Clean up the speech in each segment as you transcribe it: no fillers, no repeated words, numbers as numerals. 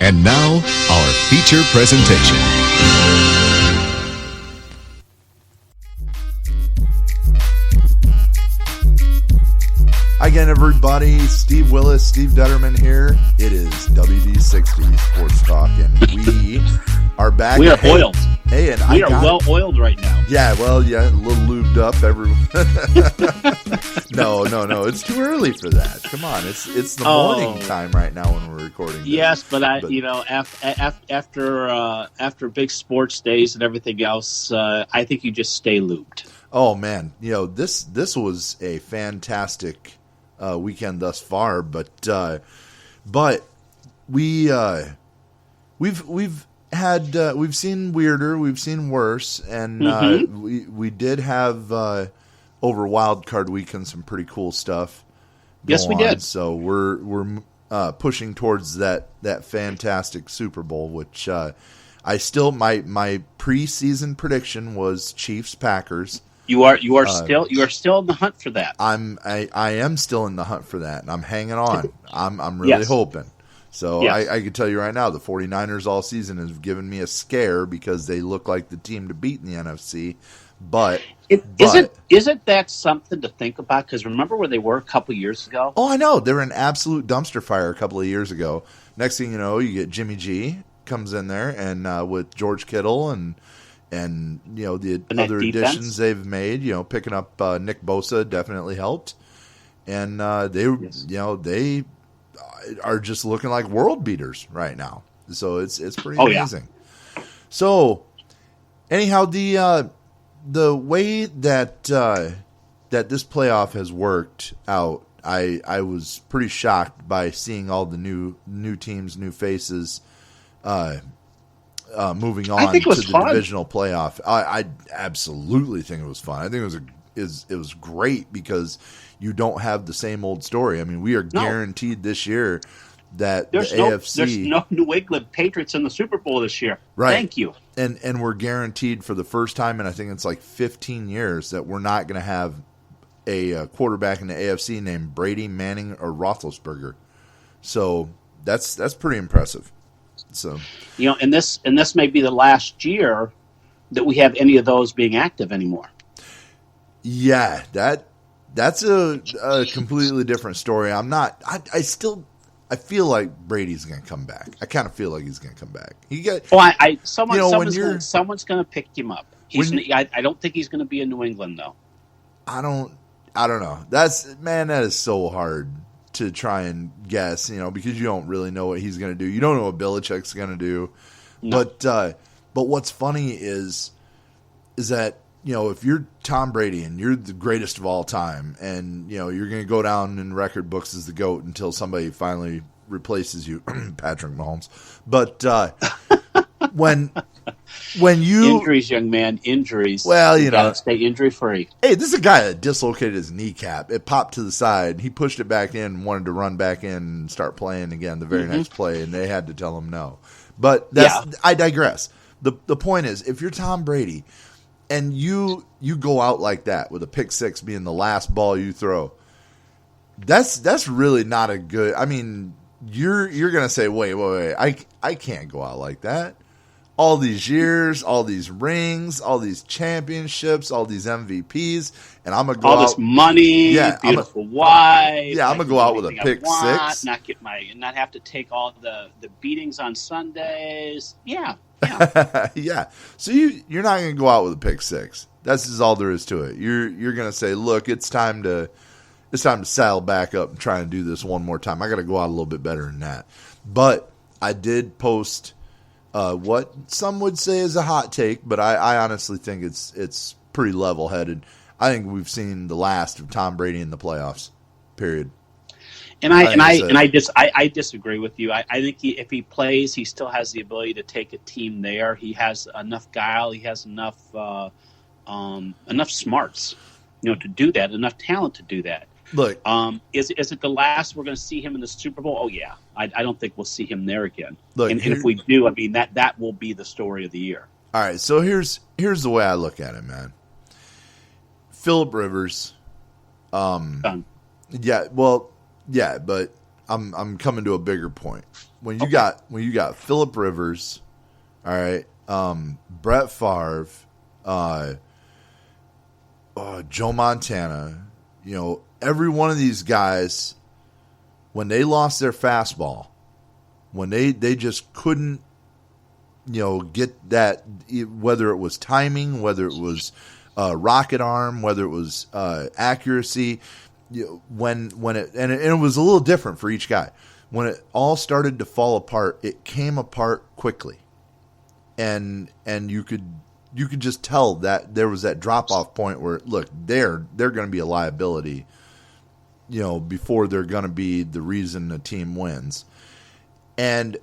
And now, our feature presentation. Again, everybody, Steve Willis, Steve Determan here. It is WD60 Sports Talk, and we are back. We are oiled. Hey, and we are well oiled right now. Yeah, well, yeah, a little lubed up. No, it's too early for that. Come on, it's the morning time right now when we're recording this. Yes, but after big sports days and everything else, I think you just stay lubed. Oh man, this was a fantastic weekend thus far, but we've seen weirder, we've seen worse, and we did have over wild card weekend some pretty cool stuff. Yes, we did. So we're pushing towards that fantastic Super Bowl, which I still my preseason prediction was Chiefs Packers. You are still in the hunt for that. I am still in the hunt for that, and I'm hanging on. I'm really hoping. So yes. I can tell you right now, the 49ers all season has given me a scare because they look like the team to beat in the NFC. But isn't that something to think about? Because remember where they were a couple years ago? Oh, I know. They were an absolute dumpster fire a couple of years ago. Next thing you know, you get Jimmy G comes in there, and with George Kittle and the other additions they've made, picking up Nick Bosa definitely helped, and they are just looking like world beaters right now. So it's pretty amazing. Yeah. So anyhow, the way that this playoff has worked out, I was pretty shocked by seeing all the new teams, new faces. Moving on to the divisional playoff, I absolutely think it was fun. I think it was great because you don't have the same old story. I mean, we are guaranteed this year that the AFC. There's no New England Patriots in the Super Bowl this year. Right. Thank you. And we're guaranteed for the first time in I think it's like 15 years that we're not going to have a quarterback in the AFC named Brady, Manning, or Roethlisberger. So that's pretty impressive. So and this may be the last year that we have any of those being active anymore. Yeah, that's a completely different story. I feel like Brady's going to come back. I kind of feel like he's going to come back. Someone's going to pick him up. I don't think he's going to be in New England though. I don't know. That is so hard to try and guess, because you don't really know what he's going to do. You don't know what Belichick's going to do. No. But what's funny is that, if you're Tom Brady and you're the greatest of all time and, you're going to go down in record books as the GOAT until somebody finally replaces you, Patrick Mahomes. But when you injuries, young man, injuries. Well, you gotta stay injury free. Hey, this is a guy that dislocated his kneecap. It popped to the side. He pushed it back in, and wanted to run back in and start playing again the very next play, and they had to tell him no. But I digress. The point is, if you're Tom Brady and you go out like that with a pick six being the last ball you throw, that's really not a good. I mean, you're gonna say, wait, I can't go out like that. All these years, all these rings, all these championships, all these MVPs, and I'm gonna go all this money, beautiful wife. Yeah, I'm gonna go out with a pick six, not have to take all the beatings on Sundays. Yeah. Yeah. So you're not gonna go out with a pick six. That's just all there is to it. You're gonna say, look, it's time to saddle back up and try and do this one more time. I got to go out a little bit better than that. But I did post. What some would say is a hot take, but I honestly think it's pretty level-headed. I think we've seen the last of Tom Brady in the playoffs. Period. And I disagree with you. I think if he plays, he still has the ability to take a team there. He has enough guile. He has enough smarts, to do that. Enough talent to do that. Look, is it the last we're going to see him in the Super Bowl? Oh yeah, I don't think we'll see him there again. Look, and if we do, I mean that will be the story of the year. All right, so here's the way I look at it, man. Phillip Rivers, Done. yeah, but I'm coming to a bigger point. When you got Phillip Rivers, all right, Brett Favre, Joe Montana, every one of these guys, when they lost their fastball, when they just couldn't, get that, whether it was timing, whether it was rocket arm, whether it was accuracy, when it was a little different for each guy. When it all started to fall apart, it came apart quickly, and you could just tell that there was that drop off point where, look, they're going to be a liability, before they're going to be the reason the team wins. And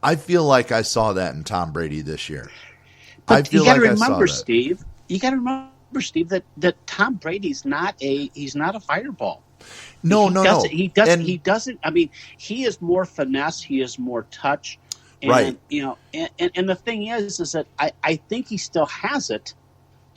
I feel like I saw that in Tom Brady this year. But you got to remember, Steve. You got to remember, Steve, that Tom Brady's he's not a fireball. No. He doesn't. I mean, he is more finesse. He is more touch. And, right. And the thing is that I think he still has it,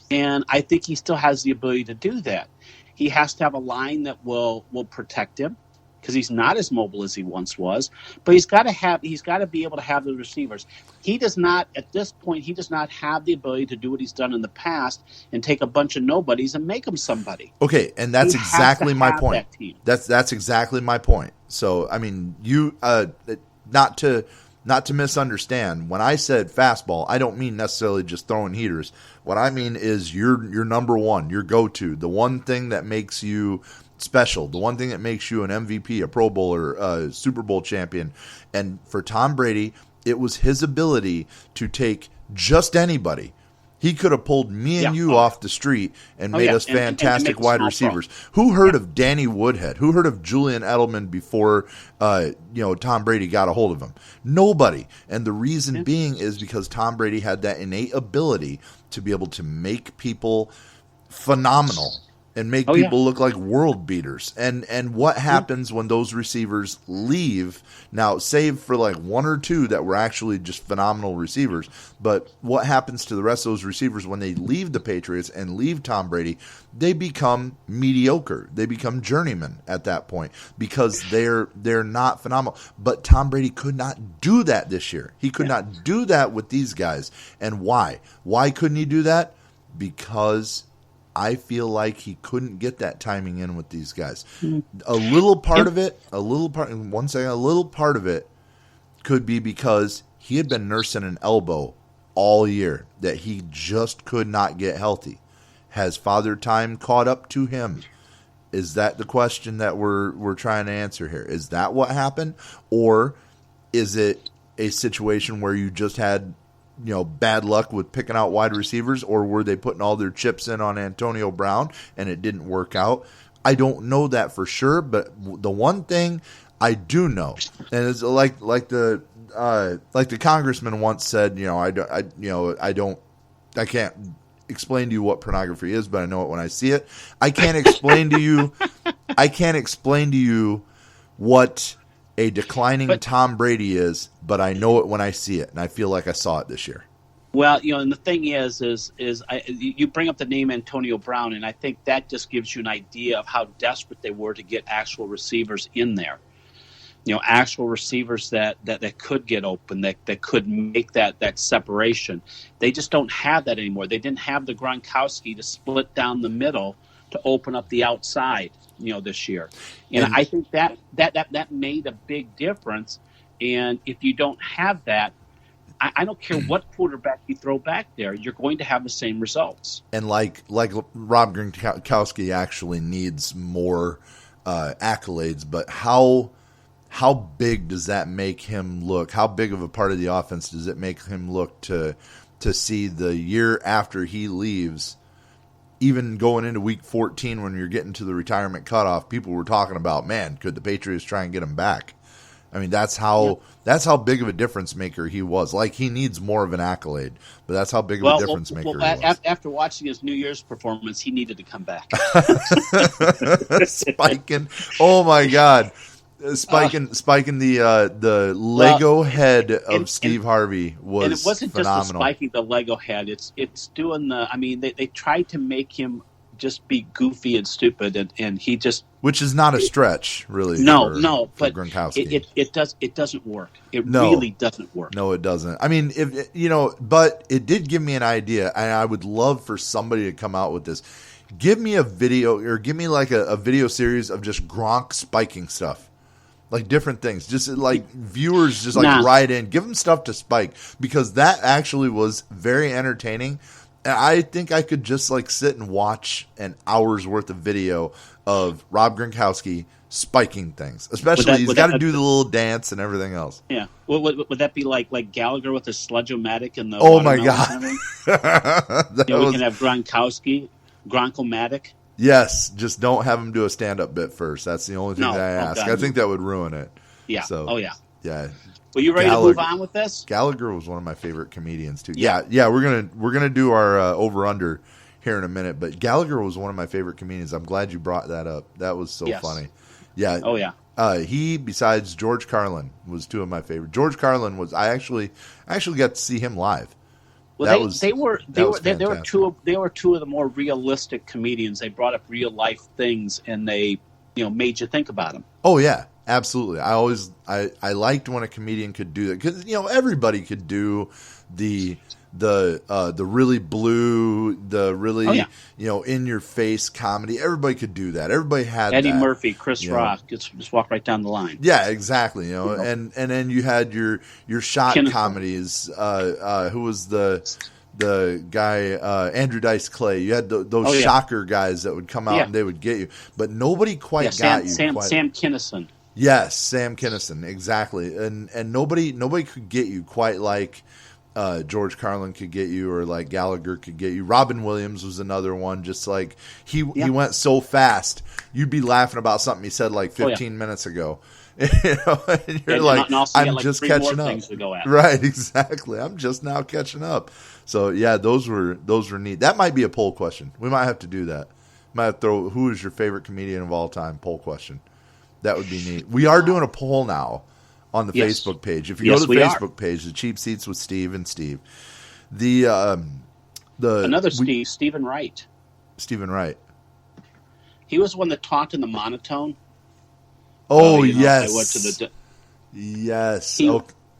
and I think he still has the ability to do that. He has to have a line that will protect him, because he's not as mobile as he once was. But he's got to be able to have the receivers. He does not, at this point, have the ability to do what he's done in the past and take a bunch of nobodies and make them somebody. Okay, and that's exactly my point. That's exactly my point. So, I mean, you not to misunderstand, when I said fastball, I don't mean necessarily just throwing heaters. What I mean is your number one, your go-to, the one thing that makes you special, the one thing that makes you an MVP, a Pro Bowler, a Super Bowl champion. And for Tom Brady, it was his ability to take just anybody. He could have pulled me and you off the street and made us fantastic wide receivers. Who heard of Danny Woodhead? Who heard of Julian Edelman before Tom Brady got a hold of him? Nobody. And the reason being is because Tom Brady had that innate ability to be able to make people phenomenal and make people look like world beaters. And what happens when those receivers leave? Now, save for like one or two that were actually just phenomenal receivers, but what happens to the rest of those receivers when they leave the Patriots and leave Tom Brady? They become mediocre. They become journeymen at that point because they're not phenomenal. But Tom Brady could not do that this year. He could not do that with these guys. And why? Why couldn't he do that? Because I feel like he couldn't get that timing in with these guys. A little part of it could be because he had been nursing an elbow all year that he just could not get healthy. Has Father Time caught up to him? Is that the question that we're trying to answer here? Is that what happened? Or is it a situation where you just had bad luck with picking out wide receivers, or were they putting all their chips in on Antonio Brown and it didn't work out? I don't know that for sure, but the one thing I do know, and it's like the congressman once said, I can't explain to you what pornography is, but I know it when I see it. I can't explain to you what a declining Tom Brady is, but I know it when I see it, and I feel like I saw it this year. Well, and the thing is you bring up the name Antonio Brown, and I think that just gives you an idea of how desperate they were to get actual receivers in there. Actual receivers that could get open, that could make that separation. They just don't have that anymore. They didn't have the Gronkowski to split down the middle to open up the outside, this year. And I think that made a big difference. And if you don't have that, I don't care what quarterback you throw back there, you're going to have the same results. And like Rob Gronkowski actually needs more accolades, but how big does that make him look? How big of a part of the offense does it make him look to see the year after he leaves? Even going into week 14 when you're getting to the retirement cutoff, people were talking about, man, could the Patriots try and get him back? I mean, that's how big of a difference maker he was. Like, he needs more of an accolade, but that's how big of a difference maker he was. After watching his New Year's performance, he needed to come back. Spiking. Oh, my God. Spiking the Lego head of Steve Harvey was phenomenal. And it wasn't just the spiking the Lego head. It's doing the. I mean, they tried to make him just be goofy and stupid, and he just, which is not a stretch, really. No, but Gronkowski. It doesn't work. It really doesn't work. No, it doesn't. I mean, if but it did give me an idea, and I would love for somebody to come out with this. Give me a video, or give me like a video series of just Gronk spiking stuff. Like different things, just like viewers just like write in, give them stuff to spike, because that actually was very entertaining. And I think I could just like sit and watch an hour's worth of video of Rob Gronkowski spiking things, especially he's got to do the little dance and everything else. Yeah, would that be like Gallagher with his Sludge-O-Matic and the? Oh my god! We can have Gronkowski, Gronk-O-Matic. Yes, just don't have him do a stand-up bit first. That's the only thing that I ask. I think that would ruin it. Yeah. So, yeah. Yeah. Well, you ready to move on with this? Gallagher was one of my favorite comedians too. Yeah. We're gonna do our over/under here in a minute. But Gallagher was one of my favorite comedians. I'm glad you brought that up. That was so funny. Yeah. Oh yeah. He, besides George Carlin, was two of my favorite. George Carlin was. I actually got to see him live. Well, they were two of the more realistic comedians. They brought up real life things, and they made you think about them. Oh yeah, absolutely. I liked when a comedian could do that, because everybody could do the really blue, the really in your face comedy. Everybody could do that. Everybody had Eddie Murphy, Chris Rock. Just walk right down the line. Yeah, exactly. And then you had your shot comedies. Who was the guy? Andrew Dice Clay. You had those shocker guys that would come out and they would get you, but nobody quite got you. Sam Kinison. Yes, Sam Kinison, exactly. And nobody could get you quite like George Carlin could get you, or like Gallagher could get you. Robin Williams was another one. Just like he went so fast, you'd be laughing about something he said like 15 minutes ago. And you're like, I'm just catching up. Right, exactly. I'm just now catching up. So yeah, those were neat. That might be a poll question. We might have to do that. Might have to throw who is your favorite comedian of all time poll question. That would be neat. We are doing a poll now on the Facebook page. If you go to the Facebook page, the Cheap Seats with Steve and Steve, Stephen Wright. Stephen Wright. He was one that talked in the monotone. Oh yes, yes.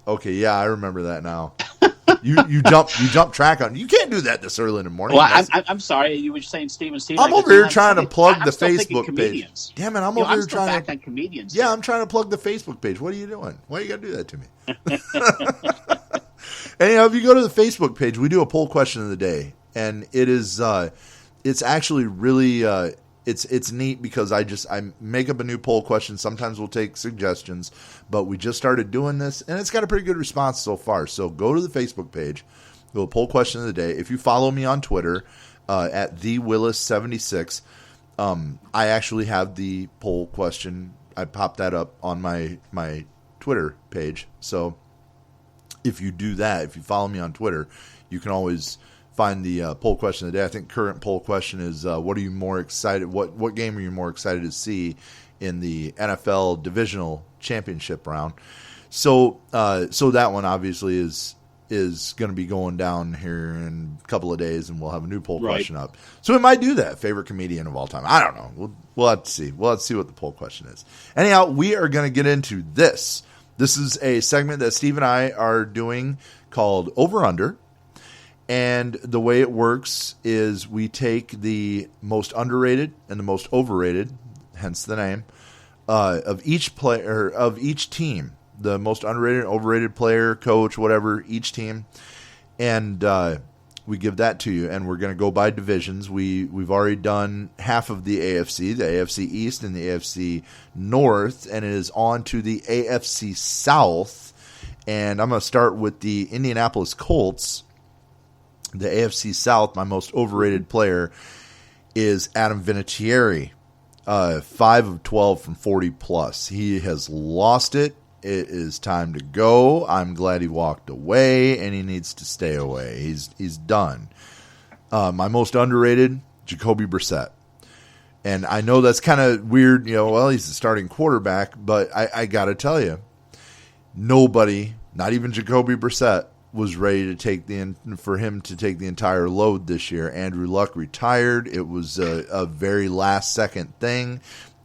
Okay, yeah, I remember that now. You jump track on. You can't do that this early in the morning. Well, I'm sorry. You were saying Stephen. I'm over here trying to plug the Facebook page. Damn it! I'm over here trying to. On comedians. Yeah, I'm trying to plug the Facebook page. What are you doing? Why you got to do that to me? Anyhow, if you go to the Facebook page, we do a poll question of the day, and it is it's actually really it's neat, because I make up a new poll question. Sometimes we'll take suggestions, but we just started doing this, and it's got a pretty good response so far. So go to the Facebook page, go to poll question of the day. If you follow me on Twitter at thewillis76, I actually have the poll question. I popped that up on my Twitter page. So if you do that, if you follow me on Twitter, you can always find the poll question of the day. I think current poll question is, what are you more excited? What game are you more excited to see in the NFL divisional championship round? So that one obviously is going to be going down here in a couple of days, and we'll have a new poll question up. So we might do that. Favorite comedian of all time. I don't know. We'll have to see. We'll have to see what the poll question is. Anyhow, we are going to get into this. This is a segment that Steve and I are doing called Over Under. And the way it works is we take the most underrated and the most overrated, hence the name, of each player, of each team, the most underrated, overrated player, coach, whatever, each team, and we give that to you. And we're going to go by divisions. We've already done half of the AFC East and the AFC North, and it is on to the AFC South. And I'm going to start with the Indianapolis Colts. The AFC South, my most overrated player is Adam Vinatieri, 5 of 12 from 40 plus. He has lost it. It is time to go. I'm glad he walked away, and he needs to stay away. He's done. My most underrated, Jacoby Brissett. And I know that's kind of weird, he's the starting quarterback, but I got to tell you, nobody, not even Jacoby Brissett, was ready to for him to take the entire load this year. Andrew Luck retired. It was a very last second thing.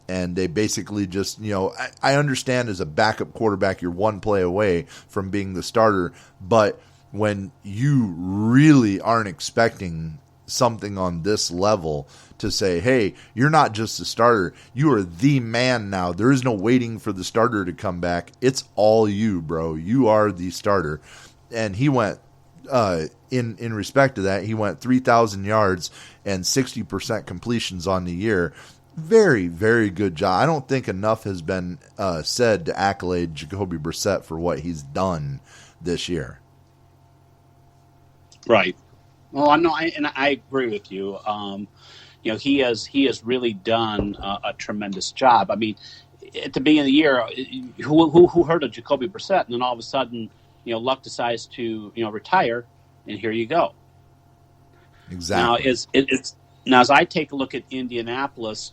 And they basically just, I understand as a backup quarterback, you're one play away from being the starter. But when you really aren't expecting something on this level to say, hey, you're not just the starter, you are the man now. There is no waiting for the starter to come back. It's all you, bro. You are the starter. And he went, in respect to that, he went 3,000 yards and 60% completions on the year. Very, very good job. I don't think enough has been said to accolade Jacoby Brissett for what he's done this year. Right. Well, I agree with you. He has really done a tremendous job. I mean, at the beginning of the year, who heard of Jacoby Brissett? And then all of a sudden, Luck decides to retire, and here you go. Exactly. Now, as I take a look at Indianapolis,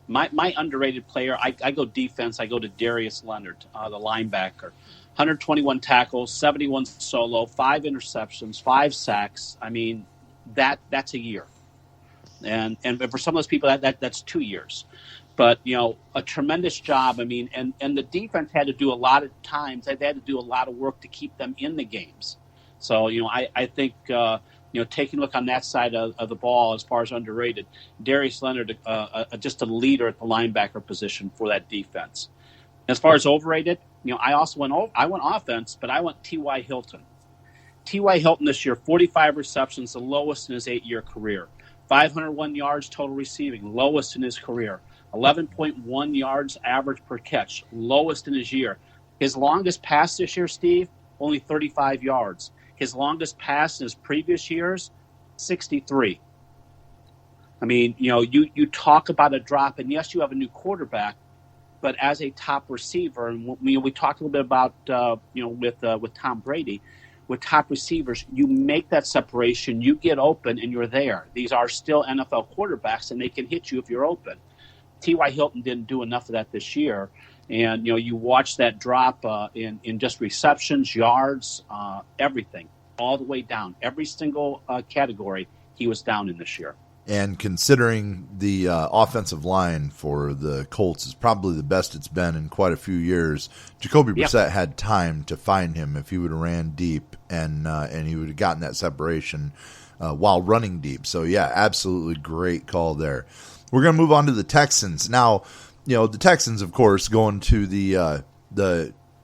my underrated player, I go defense. I go to Darius Leonard, the linebacker. 121 tackles, 71 solo, 5 interceptions, 5 sacks. I mean, that's a year. And for some of those people, that's 2 years. But, a tremendous job. I mean, and the defense had to do a lot of times. They had to do a lot of work to keep them in the games. So, I think taking a look on that side of the ball as far as underrated, Darius Leonard, just a leader at the linebacker position for that defense. As far as overrated, I also went offense, but I went T.Y. Hilton. T.Y. Hilton this year, 45 receptions, the lowest in his 8-year career. 501 yards total receiving, lowest in his career. 11.1 yards average per catch, lowest in his year. His longest pass this year, Steve, only 35 yards. His longest pass in his previous years, 63. I mean, you talk about a drop, and yes, you have a new quarterback, but as a top receiver, and we talked a little bit about with Tom Brady, with top receivers, you make that separation, you get open, and you're there. These are still NFL quarterbacks, and they can hit you if you're open. T.Y. Hilton didn't do enough of that this year. And, you watch that drop in just receptions, yards, everything, all the way down. Every single category he was down in this year. And considering the offensive line for the Colts is probably the best it's been in quite a few years, Jacoby Brissett had time to find him if he would have ran deep and he would have gotten that separation while running deep. So, yeah, absolutely great call there. We're going to move on to the Texans. Now, the Texans, of course, going to the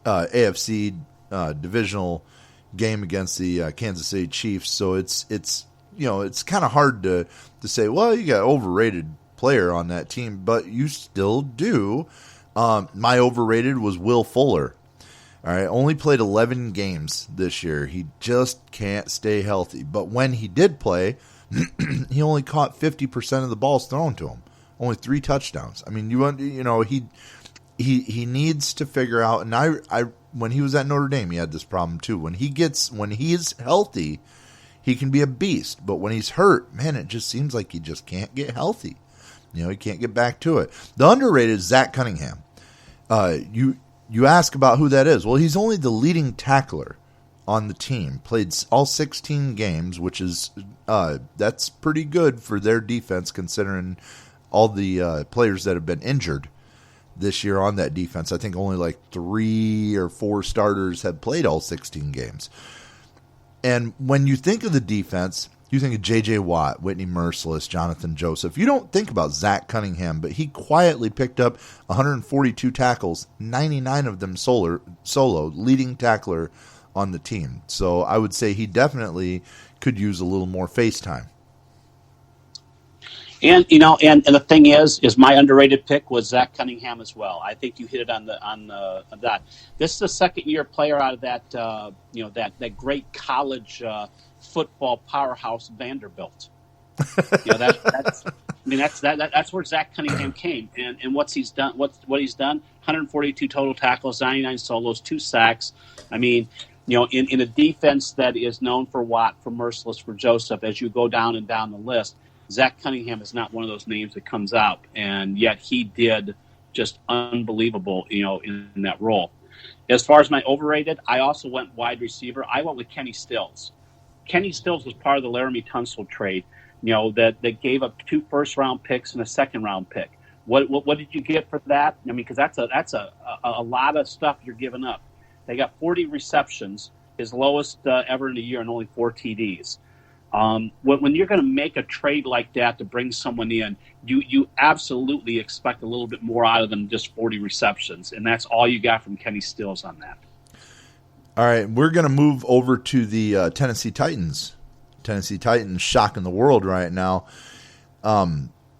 AFC divisional game against the Kansas City Chiefs. So it's kind of hard to say, well, you got overrated player on that team, but you still do. My overrated was Will Fuller. All right, only played 11 games this year. He just can't stay healthy. But when he did play, he only caught 50% of the balls thrown to him. Only 3 touchdowns. I mean, he needs to figure out. And I when he was at Notre Dame, he had this problem too. When he is healthy, he can be a beast. But when he's hurt, man, it just seems like he just can't get healthy. He can't get back to it. The underrated is Zach Cunningham. You ask about who that is. Well, he's only the leading tackler on the team. Played all 16 games, which is that's pretty good for their defense considering all the players that have been injured this year on that defense. I think only like 3 or 4 starters have played all 16 games. And when you think of the defense, you think of J.J. Watt, Whitney Merciless, Jonathan Joseph. You don't think about Zach Cunningham, but he quietly picked up 142 tackles, 99 of them solo, leading tackler on the team. So I would say he definitely could use a little more face time. And and the thing is my underrated pick was Zach Cunningham as well. I think you hit it on that. This is the second year player out of that that great college football powerhouse Vanderbilt. That's where Zach Cunningham came, and what he's done. 142 total tackles, 99 solos, 2 sacks. I mean, in a defense that is known for Watt, for Merciless, for Joseph, as you go down and down the list, Zach Cunningham is not one of those names that comes out, and yet he did just unbelievable, in that role. As far as my overrated, I also went wide receiver. I went with Kenny Stills. Kenny Stills was part of the Laramie Tunsil trade, that gave up 2 first-round picks and a second-round pick. What did you get for that? I mean, because that's a lot of stuff you're giving up. They got 40 receptions, his lowest ever in a year, and only 4 TDs. When you're going to make a trade like that to bring someone in, you absolutely expect a little bit more out of them than just 40 receptions, and that's all you got from Kenny Stills on that. All right, we're going to move over to the Tennessee Titans. Tennessee Titans shocking the world right now.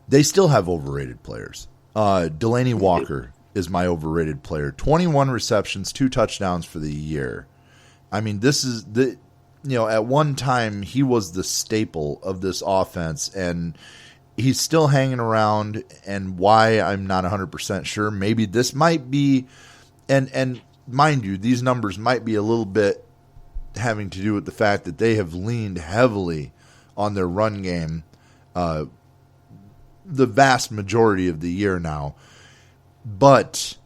They still have overrated players. Delaney Walker is my overrated player. 21 receptions, 2 touchdowns for the year. I mean, this is at one time he was the staple of this offense, and he's still hanging around. And why, I'm not 100% sure. Maybe this might be, and mind you, these numbers might be a little bit having to do with the fact that they have leaned heavily on their run game the vast majority of the year now. But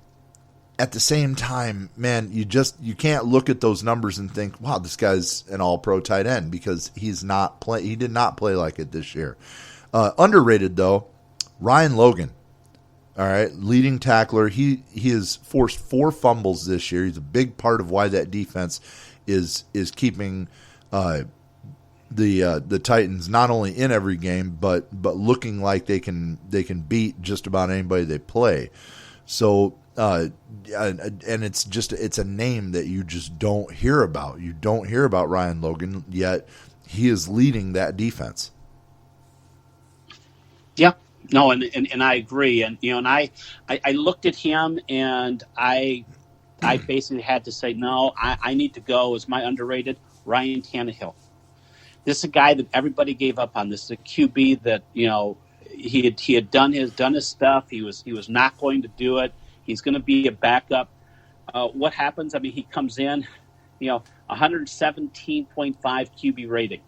at the same time, man, you can't look at those numbers and think, wow, this guy's an all-pro tight end, because he did not play like it this year. Underrated, though, Ryan Logan. All right, leading tackler. He has forced 4 fumbles this year. He's a big part of why that defense is keeping the Titans not only in every game, but looking like they can beat just about anybody they play. So and it's a name that you just don't hear about. You don't hear about Ryan Logan, yet he is leading that defense. Yeah. No, and I agree, and I looked at him, and I basically had to say, no, I need to go as my underrated Ryan Tannehill. This is a guy that everybody gave up on. This is a QB that he had done his stuff. He was not going to do it. He's going to be a backup. What happens? I mean, he comes in, 117.5 QB rating.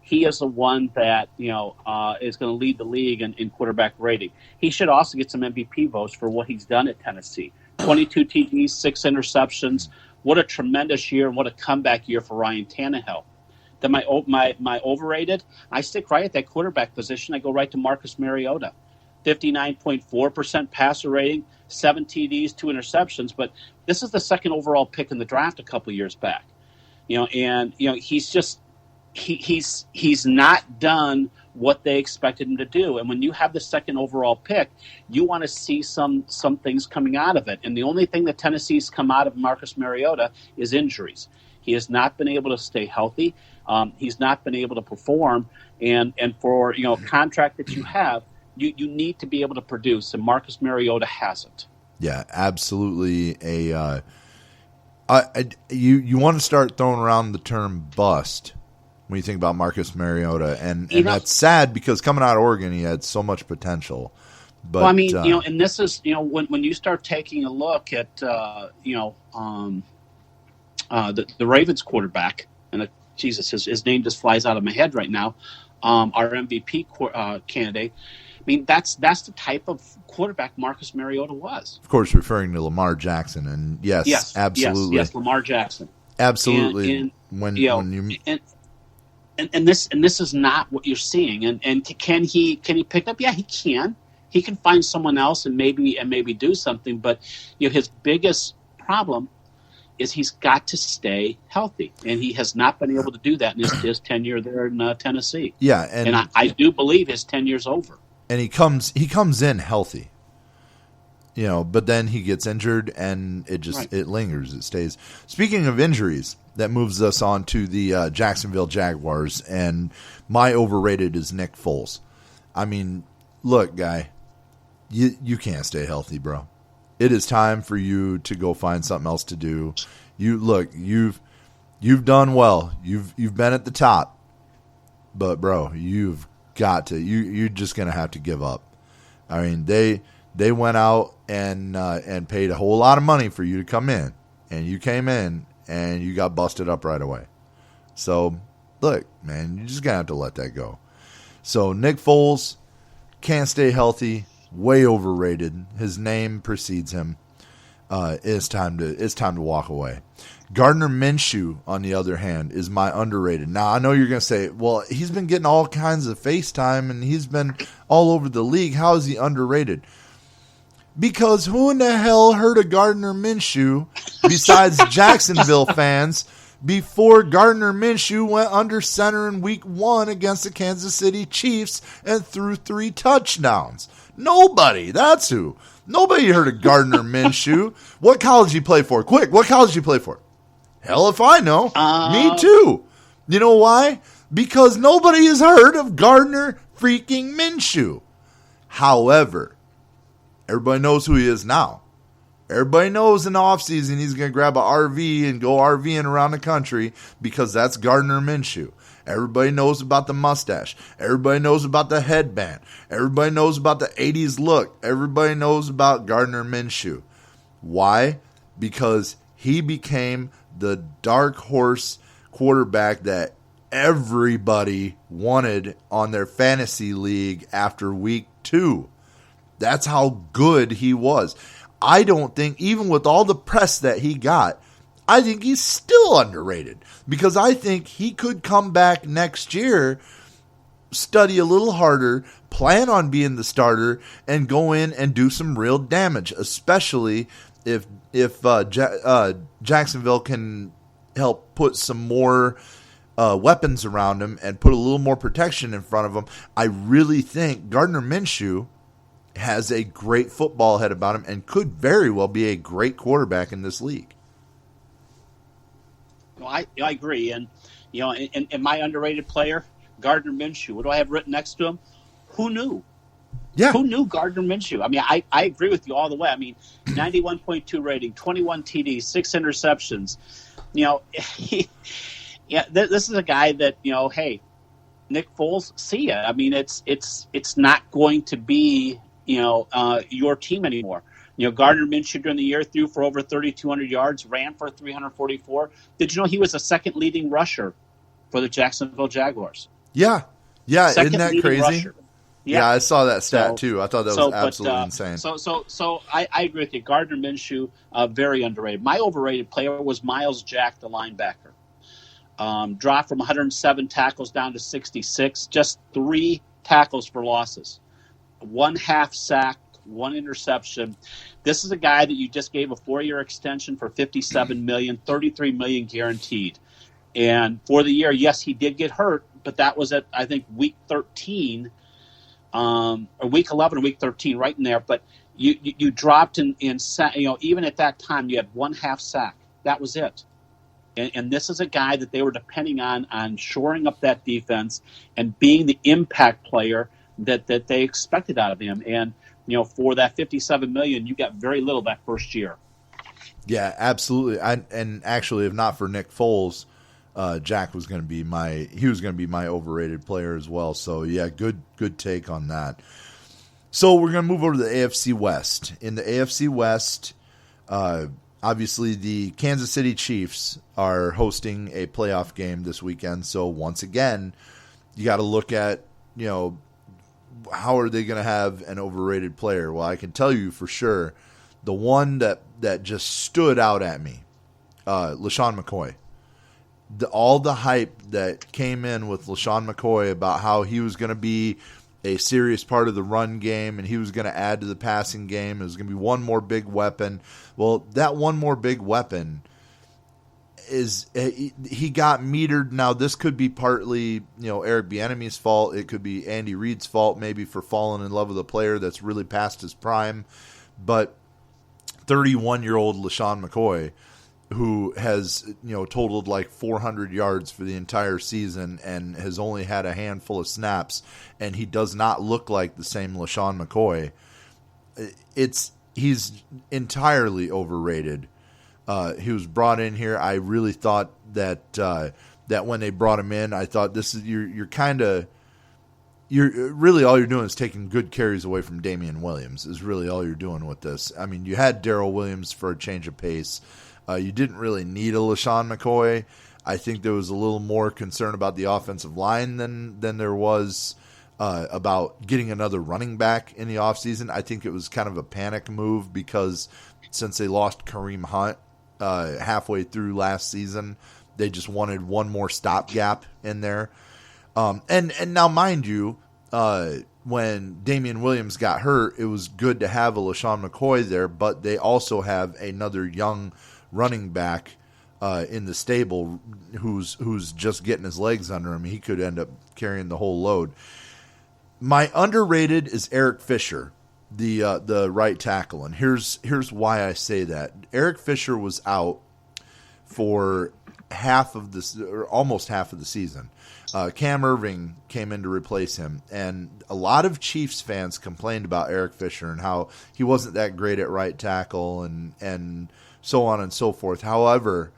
He is the one that is going to lead the league in quarterback rating. He should also get some MVP votes for what he's done at Tennessee. 22 TDs, 6 interceptions. What a tremendous year and what a comeback year for Ryan Tannehill. Then my overrated, I stick right at that quarterback position. I go right to Marcus Mariota. 59.4% passer rating, 7 TDs, 2 interceptions. But this is the second overall pick in the draft a couple years back. He's just he's not done what they expected him to do. And when you have the second overall pick, you want to see some things coming out of it. And the only thing that Tennessee's come out of Marcus Mariota is injuries. He has not been able to stay healthy. He's not been able to perform. And for a contract that you have, you need to be able to produce. And Marcus Mariota hasn't. Yeah, absolutely. You want to start throwing around the term bust when you think about Marcus Mariota, and that's sad because coming out of Oregon, he had so much potential. But well, I mean, and this is when you start taking a look at the Ravens quarterback, and Jesus, his name just flies out of my head right now. Our MVP candidate. I mean, that's the type of quarterback Marcus Mariota was. Of course, referring to Lamar Jackson, and yes, absolutely, yes, Lamar Jackson, absolutely. And this is not what you're seeing. And can he pick up? Yeah, he can. He can find someone else and maybe do something. But his biggest problem is he's got to stay healthy, and he has not been able to do that in his tenure there in Tennessee. Yeah, and I do believe his tenure's over. And he comes in healthy, but then he gets injured, and it lingers. It stays. Speaking of injuries, that moves us on to the Jacksonville Jaguars, and my overrated is Nick Foles. I mean, look, guy, you can't stay healthy, bro. It is time for you to go find something else to do. You've done well. You've been at the top, but bro, you've got to. You're just gonna have to give up. I mean, they went out and paid a whole lot of money for you to come in, and you came in and you got busted up right away. So look, man, you're just gonna have to let that go. So Nick Foles can't stay healthy. Way overrated. His name precedes him. it's time to walk away. Gardner Minshew, on the other hand, is my underrated. Now, I know you're going to say, well, he's been getting all kinds of FaceTime, and he's been all over the league. How is he underrated? Because who in the hell heard of Gardner Minshew besides Jacksonville fans before Gardner Minshew went under center in week 1 against the Kansas City Chiefs and threw 3 touchdowns? Nobody. That's who. Nobody heard of Gardner Minshew. What college did he play for? Quick, what college did he play for? Hell if I know. Me too. You know why? Because nobody has heard of Gardner freaking Minshew. However, everybody knows who he is now. Everybody knows in the offseason he's going to grab an RV and go RVing around the country because that's Gardner Minshew. Everybody knows about the mustache. Everybody knows about the headband. Everybody knows about the 80s look. Everybody knows about Gardner Minshew. Why? Because he became the dark horse quarterback that everybody wanted on their fantasy league after week 2. That's how good he was. I don't think, even with all the press that he got, I think he's still underrated because I think he could come back next year, study a little harder, plan on being the starter, and go in and do some real damage, especially if Jacksonville can help put some more weapons around him and put a little more protection in front of him. I really think Gardner Minshew has a great football head about him and could very well be a great quarterback in this league. Well, I agree. And, in my underrated player, Gardner Minshew, what do I have written next to him? Who knew? Yeah. Who knew Gardner Minshew? I mean, I agree with you all the way. I mean, 91.2 rating, 21 TDs, 6 interceptions. This is a guy that, hey, Nick Foles, see ya. I mean, it's not going to be, your team anymore. Gardner Minshew during the year threw for over 3,200 yards, ran for 344. Did you know he was the second leading rusher for the Jacksonville Jaguars? Yeah. Second isn't that crazy? Rusher. Yeah, I saw that stat too. I thought that was absolutely insane. So I agree with you. Gardner Minshew, very underrated. My overrated player was Miles Jack, the linebacker. Dropped from 107 tackles down to 66. Just 3 tackles for losses. 1 half sack, 1 interception. This is a guy that you just gave a 4-year extension for $57 million, $33 million guaranteed. And for the year, yes, he did get hurt, but that was at, I think, week 13, or week 11 or week 13, right in there. But you dropped in even at that time, you had 1 half sack. That was it. And this is a guy that they were depending on shoring up that defense and being the impact player that they expected out of him. And for that $57 million, you got very little that first year. Yeah, absolutely. And actually, if not for Nick Foles, Jack was going to be my overrated player as well. So yeah, good take on that. So we're going to move over to the AFC West. In the AFC West, obviously the Kansas City Chiefs are hosting a playoff game this weekend. So once again, you got to look at how are they going to have an overrated player? Well, I can tell you for sure, the one that just stood out at me, LaShawn McCoy. All the hype that came in with LaShawn McCoy about how he was going to be a serious part of the run game and he was going to add to the passing game. It was going to be one more big weapon. Well, that one more big weapon he got metered. Now, this could be partly, Eric Bieniemy's fault. It could be Andy Reid's fault, maybe for falling in love with a player that's really past his prime. But 31-year-old LaShawn McCoy, who has, totaled like 400 yards for the entire season and has only had a handful of snaps, and he does not look like the same LaShawn McCoy. He's entirely overrated. He was brought in here. I really thought that when they brought him in, I thought this is you're really all you're doing is taking good carries away from Damian Williams is really all you're doing with this. I mean, you had Darrell Williams for a change of pace. You didn't really need a LaShawn McCoy. I think there was a little more concern about the offensive line than there was about getting another running back in the offseason. I think it was kind of a panic move because since they lost Kareem Hunt halfway through last season. They just wanted one more stopgap in there. And now, mind you, when Damian Williams got hurt, it was good to have a LaShawn McCoy there, but they also have another young running back in the stable who's just getting his legs under him. He could end up carrying the whole load. My underrated is Eric Fisher, the right tackle, and here's why I say that. Eric Fisher was out for half of this, or almost half of the season. Cam Irving came in to replace him, and a lot of Chiefs fans complained about Eric Fisher and how he wasn't that great at right tackle and so on and so forth. However,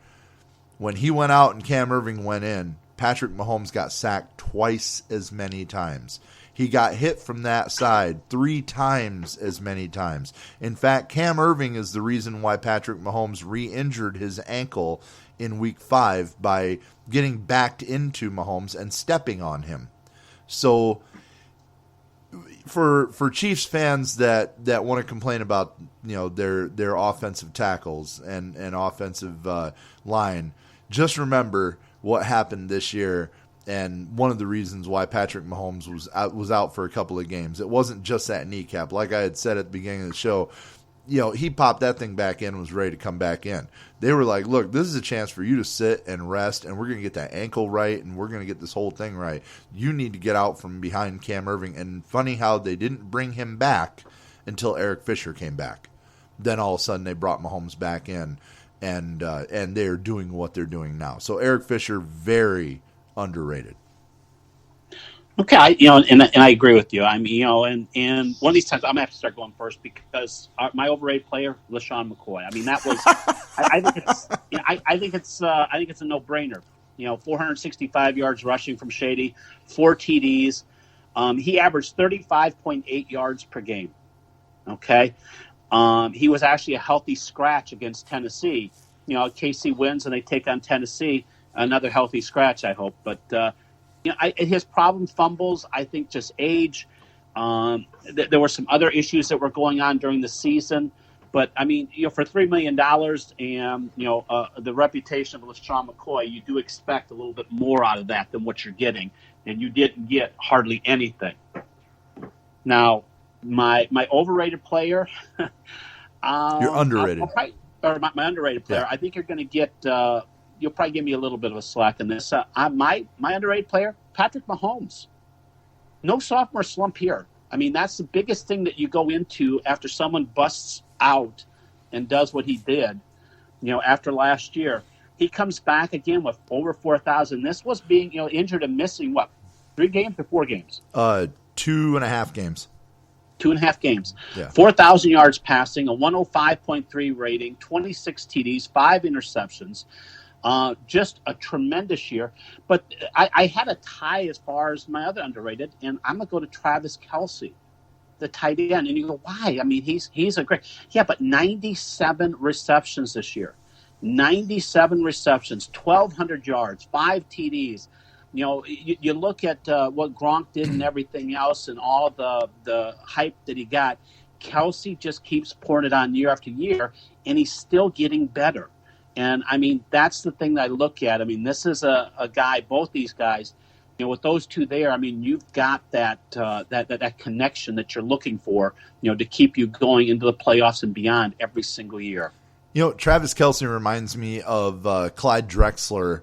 when he went out and Cam Irving went in, Patrick Mahomes got sacked twice as many times. He got hit from that side 3 times as many times. In fact, Cam Irving is the reason why Patrick Mahomes re-injured his ankle in Week 5 by getting backed into Mahomes and stepping on him. So for Chiefs fans that want to complain about their offensive tackles and offensive line, just remember what happened this year. And one of the reasons why Patrick Mahomes was out for a couple of games, it wasn't just that kneecap. Like I had said at the beginning of the show, he popped that thing back in and was ready to come back in. They were like, look, this is a chance for you to sit and rest, and we're going to get that ankle right, and we're going to get this whole thing right. You need to get out from behind Cam Irving. And funny how they didn't bring him back until Eric Fisher came back. Then all of a sudden they brought Mahomes back in, and they're doing what they're doing now. So Eric Fisher, very underrated. Okay, and I agree with you. I mean, and one of these times I'm gonna have to start going first because my overrated player, LaShawn McCoy. I mean, that was. I think it's a no-brainer. 465 yards rushing from Shady, 4 TDs. He averaged 35.8 yards per game. Okay, he was actually a healthy scratch against Tennessee. KC wins and they take on Tennessee. Another healthy scratch, I hope. But his problem fumbles, I think, just age. There were some other issues that were going on during the season. But, I mean, for $3 million and, the reputation of LaShawn McCoy, you do expect a little bit more out of that than what you're getting. And you didn't get hardly anything. Now, my overrated player. You're underrated. My underrated player. Yeah. I think you're going to get you'll probably give me a little bit of a slack in this. My underrated player, Patrick Mahomes. No sophomore slump here. I mean, that's the biggest thing that you go into after someone busts out and does what he did, after last year. He comes back again with over 4,000. This was being, injured and missing, 3 games or 4 games? 2.5 games. 2.5 games. Yeah. 4,000 yards passing, a 105.3 rating, 26 TDs, 5 interceptions. Just a tremendous year. But I had a tie as far as my other underrated, and I'm going to go to Travis Kelce, the tight end. And you go, why? I mean, he's a great – yeah, but 97 receptions this year. 97 receptions, 1,200 yards, 5 TDs. You look at what Gronk did and everything else and all the hype that he got. Kelce just keeps pouring it on year after year, and he's still getting better. And, I mean, that's the thing that I look at. I mean, this is a guy, both these guys, with those two there, I mean, you've got that connection that you're looking for, to keep you going into the playoffs and beyond every single year. Travis Kelce reminds me of Clyde Drexler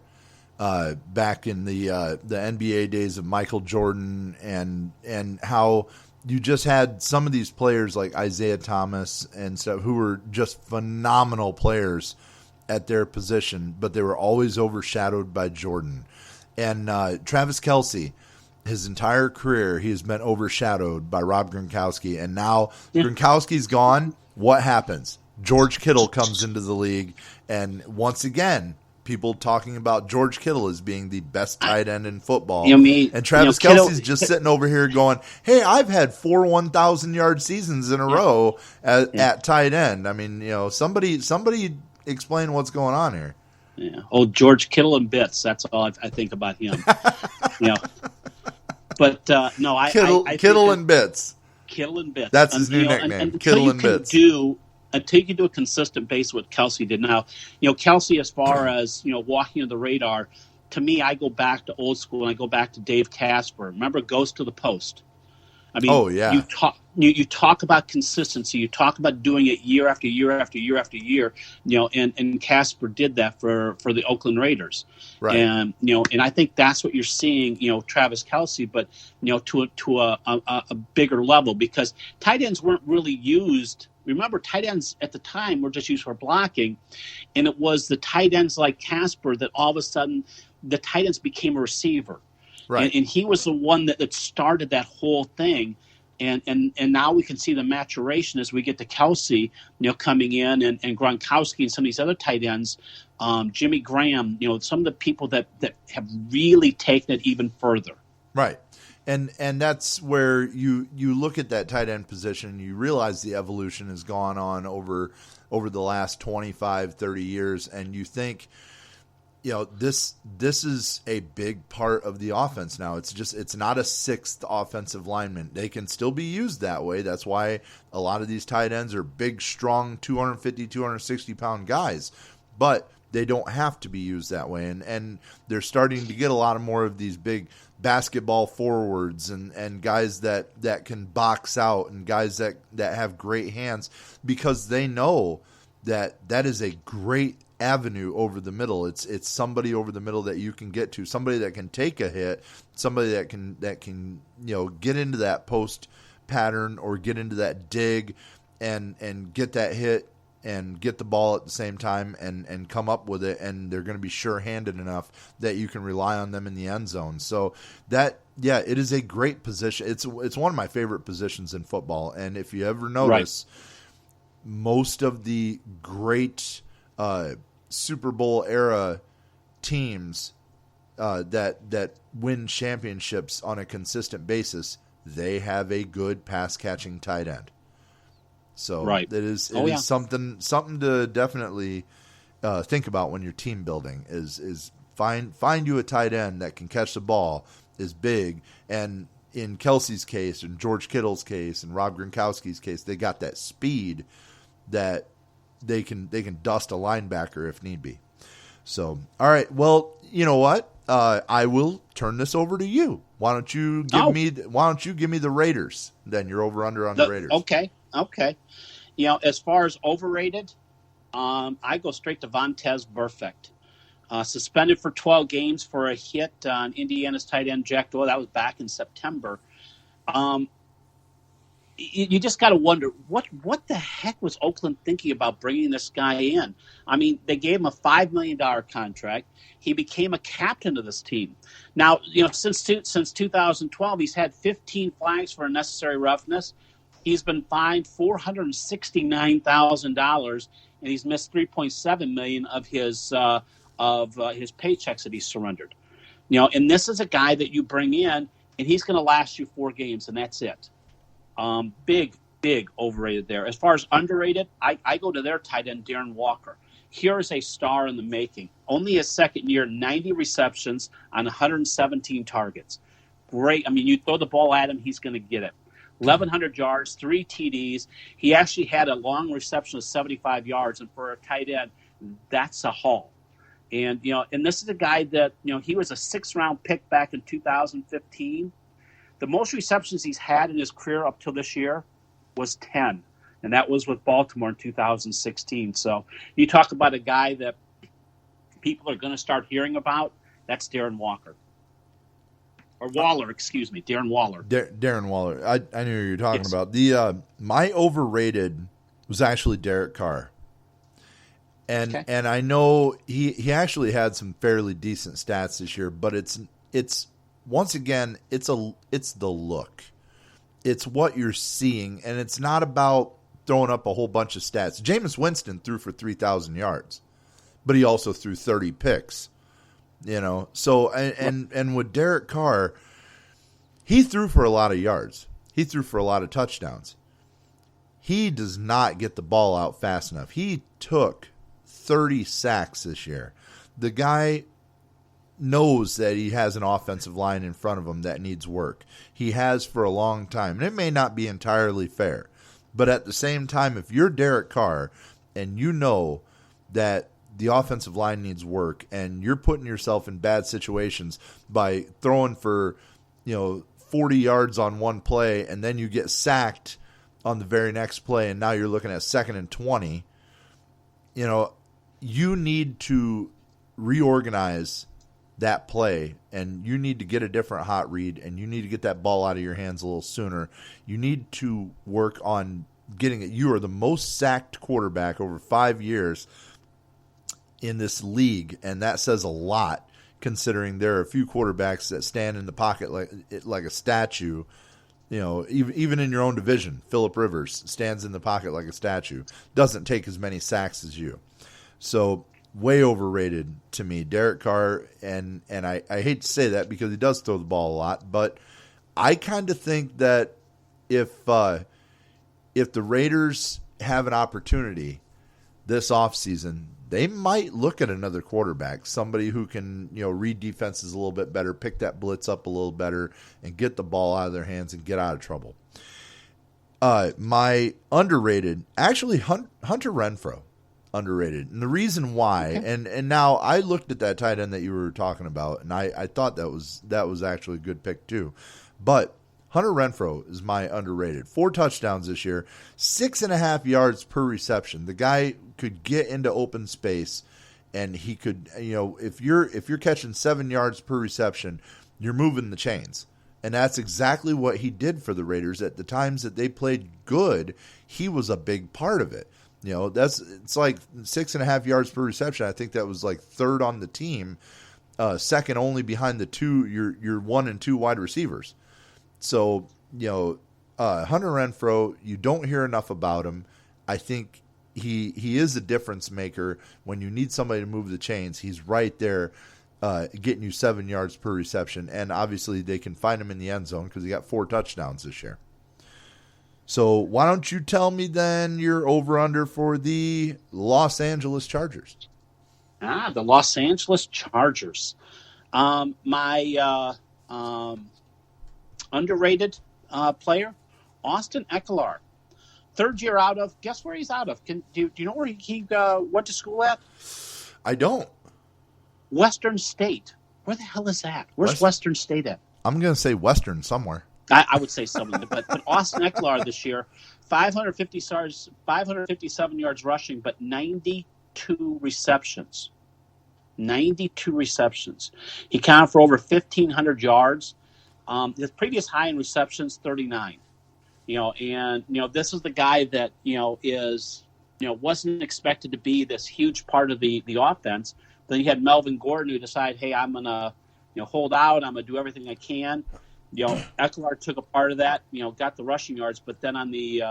back in the NBA days of Michael Jordan and how you just had some of these players like Isaiah Thomas and stuff who were just phenomenal players at their position, but they were always overshadowed by Jordan. And Travis Kelce, his entire career, he has been overshadowed by Rob Gronkowski. And now Gronkowski's gone. What happens? George Kittle comes into the league, and once again, people talking about George Kittle as being the best tight end in football. And Travis Kelce's just sitting over here going, hey, I've had 4 1,000-yard seasons in a row at tight end. I mean, somebody explain what's going on here. Yeah. Oh, George Kittle and bits. That's all I think about him. But no, Kittle and bits. Kittle and bits. That's his new nickname. Kittle and bits. until you can do a consistent base what Kelsey did. Now, Kelsey, as far as, walking on the radar, to me, I go back to old school and I go back to Dave Casper. Remember, goes to the post. I mean, oh, yeah. You talk about consistency. You talk about doing it year after year after year after year. And Casper did that for the Oakland Raiders. Right. And and I think that's what you're seeing. Travis Kelce, but to a bigger level, because tight ends weren't really used. Remember, tight ends at the time were just used for blocking, and it was the tight ends like Casper that all of a sudden the tight ends became a receiver. Right. And he was the one that started that whole thing. And now we can see the maturation as we get to Kelsey, coming in, and Gronkowski and some of these other tight ends, Jimmy Graham, some of the people that have really taken it even further. Right. And that's where you look at that tight end position and you realize the evolution has gone on over the last 25, 30 years. And you think, this is a big part of the offense now. It's not a sixth offensive lineman. They can still be used that way. That's why a lot of these tight ends are big, strong, 250, 260-pound guys. But they don't have to be used that way. And they're starting to get a lot more of these big basketball forwards and guys that can box out and guys that have great hands, because they know that is a great avenue over the middle. It's somebody over the middle that you can get to, somebody that can take a hit, somebody that can get into that post pattern or get into that dig and get that hit and get the ball at the same time and come up with it, and they're going to be sure-handed enough that you can rely on them in the end zone. So it is a great position. It's one of my favorite positions in football, and if you ever notice, most of the great Super Bowl era teams that win championships on a consistent basis, they have a good pass-catching tight end. So it is something to definitely think about when you're team building. Is find you a tight end that can catch the ball, is big, and in Kelsey's case, and George Kittle's case, and Rob Gronkowski's case, they got that speed that they can dust a linebacker if need be. So, all right, well, you know what? I will turn this over to you. Why don't you give me the Raiders? Then you're over under on the Raiders. Okay. As far as overrated, I go straight to Vontaze Burfict. Suspended for 12 games for a hit on Indiana's tight end Jack Doyle. That was back in September. You just got to wonder, what the heck was Oakland thinking about bringing this guy in? I mean, they gave him a $5 million contract. He became a captain of this team. Now, since 2012, he's had 15 flags for unnecessary roughness. He's been fined $469,000, and he's missed $3.7 million of his paychecks that he's surrendered. And this is a guy that you bring in, and he's going to last you 4 games, and that's it. Big overrated there. As far as underrated, I go to their tight end, Darren Walker. Here is a star in the making. Only his second year, 90 receptions on 117 targets. Great. I mean, you throw the ball at him, he's going to get it. 1,100 yards, 3 TDs. He actually had a long reception of 75 yards, and for a tight end, that's a haul. And and this is a guy that he was a 6th-round pick back in 2015. The most receptions he's had in his career up till this year was 10, and that was with Baltimore in 2016. So you talk about a guy that people are going to start hearing about. That's Darren Walker. Or Waller, excuse me, Darren Waller. Darren Waller. I knew who you were talking about. The my overrated was actually Derek Carr. And I know he actually had some fairly decent stats this year, but it's once again, it's the look. It's what you're seeing, and it's not about throwing up a whole bunch of stats. Jameis Winston threw for 3,000 yards, but he also threw 30 picks. So and with Derek Carr, he threw for a lot of yards. He threw for a lot of touchdowns. He does not get the ball out fast enough. He took 30 sacks this year. The guy knows that he has an offensive line in front of him that needs work. He has for a long time. And it may not be entirely fair, But at the same time, if you're Derek Carr and you know that the offensive line needs work and you're putting yourself in bad situations by throwing for, 40 yards on one play and then you get sacked on the very next play and now you're looking at 2nd and 20, you need to reorganize that play, and you need to get a different hot read, and you need to get that ball out of your hands a little sooner. You need to work on getting it. You are the most sacked quarterback over 5 years in this league, and that says a lot considering there are a few quarterbacks that stand in the pocket like a statue. Even in your own division, Phillip Rivers stands in the pocket like a statue, doesn't take as many sacks as you. So way overrated to me, Derek Carr, and I hate to say that because he does throw the ball a lot, but I kind of think that if the Raiders have an opportunity this offseason, they might look at another quarterback, somebody who can read defenses a little bit better, pick that blitz up a little better, and get the ball out of their hands and get out of trouble. My underrated, actually Hunter Renfrow. Underrated. And the reason why, and now I looked at that tight end that you were talking about, and I thought that was actually a good pick too. But Hunter Renfrow is my underrated. 4 touchdowns this year, 6.5 yards per reception. The guy could get into open space, and he could, if you're catching 7 yards per reception, you're moving the chains. And that's exactly what he did for the Raiders. At the times that they played good, he was a big part of it. It's like 6.5 yards per reception. I think that was like 3rd on the team, second only behind your 1 and 2 wide receivers. So, Hunter Renfrow, you don't hear enough about him. I think he is a difference maker when you need somebody to move the chains. He's right there getting you 7 yards per reception. And obviously they can find him in the end zone because he got 4 touchdowns this year. So why don't you tell me then your over-under for the Los Angeles Chargers? The Los Angeles Chargers. My underrated player, Austin Eckler. 3rd year out of, guess where he's out of? Do you know where he went to school at? I don't. Western State. Where the hell is that? Where's Western State at? I'm going to say Western somewhere. I would say something, but Austin Eckler this year, 557 yards rushing, but 92 receptions. 92 receptions. He counted for over 1,500 yards. His previous high in receptions, 39. This is the guy that wasn't expected to be this huge part of the offense. Then you had Melvin Gordon who decided, hey, I'm gonna hold out. I'm gonna do everything I can. Eckler took a part of that, got the rushing yards, but then on the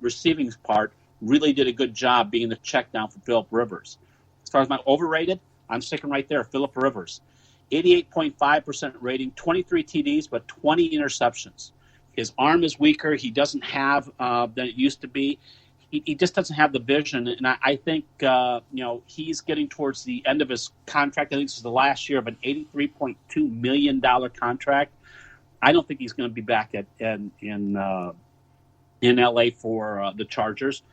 receiving part, really did a good job being the check down for Phillip Rivers. As far as my overrated, I'm sticking right there, Phillip Rivers. 88.5% rating, 23 TDs, but 20 interceptions. His arm is weaker. He doesn't have than it used to be. He just doesn't have the vision, and I think he's getting towards the end of his contract. I think this is the last year of an $83.2 million contract. I don't think he's going to be back in LA for the Chargers.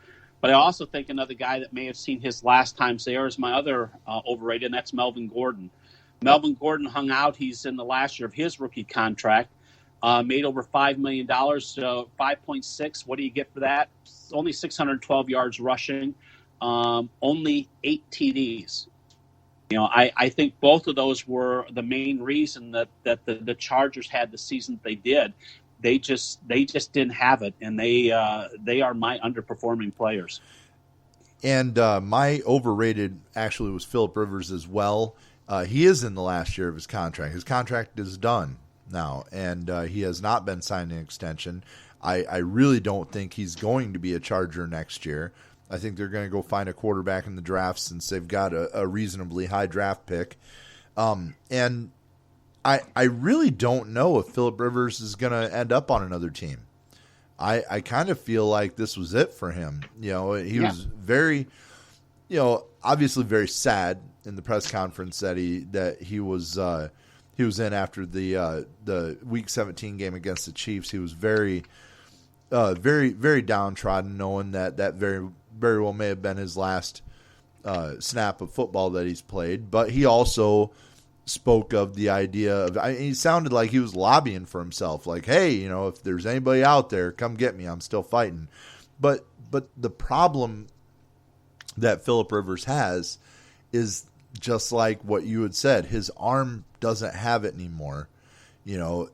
But I also think another guy that may have seen his last times there is my other overrated, and that's Melvin Gordon. Melvin Gordon hung out. He's in the last year of his rookie contract. Made over $5 million, so 5.6. What do you get for that? Only 612 yards rushing, only 8 TDs. I think both of those were the main reason that the Chargers had the season they did. They just didn't have it, and they are my underperforming players. And my overrated actually was Phillip Rivers as well. He is in the last year of his contract. His contract is done now, and he has not been signed an extension. I really don't think he's going to be a Charger next year. I think they're going to go find a quarterback in the draft since they've got a reasonably high draft pick. And I really don't know if Phillip Rivers is going to end up on another team. I kind of feel like this was it for him. He was very, obviously very sad in the press conference that he was in after the Week 17 game against the Chiefs. He was very very, very downtrodden, knowing that very, very well may have been his last snap of football that he's played. But he also spoke of the idea of, he sounded like he was lobbying for himself, like, hey, if there's anybody out there, come get me. I'm still fighting. But the problem that Phillip Rivers has is just like what you had said. His arm doesn't have it anymore. No.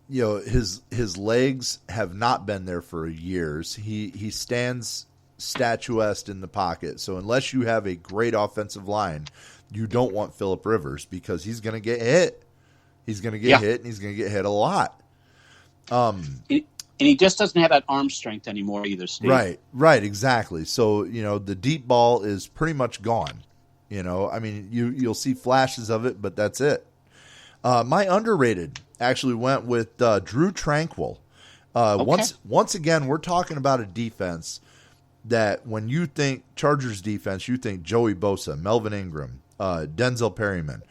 His legs have not been there for years. He stands statuesque in the pocket. So unless you have a great offensive line, you don't want Phillip Rivers because he's going to get hit. He's going to get hit, and he's going to get hit a lot. And he just doesn't have that arm strength anymore either, Steve. Right, exactly. So, the deep ball is pretty much gone. You'll see flashes of it, but that's it. My underrated actually went with Drew Tranquill. Okay. Once again, we're talking about a defense that when you think Chargers defense, you think Joey Bosa, Melvin Ingram, Denzel Perryman.